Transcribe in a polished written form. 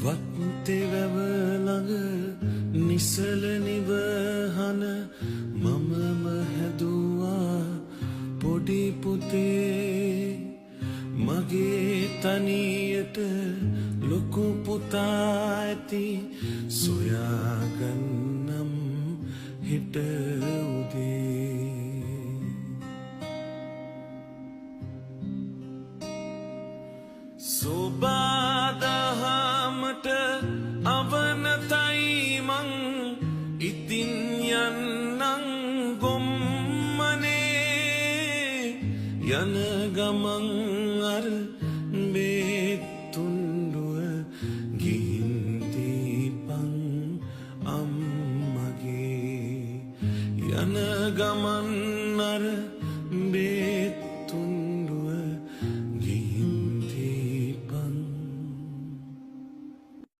වත්තේ වැව ළඟ නිසල නිවහන මමම හැදුවා පොඩි පුතේ මගේ තනියට ලොකු පුතා ඇති සොයාගන්නම් හිට උදේ සෝබාදහමට අවනතයි මං ඉතින් යන්නං ගොම්මනේ යන ගමන්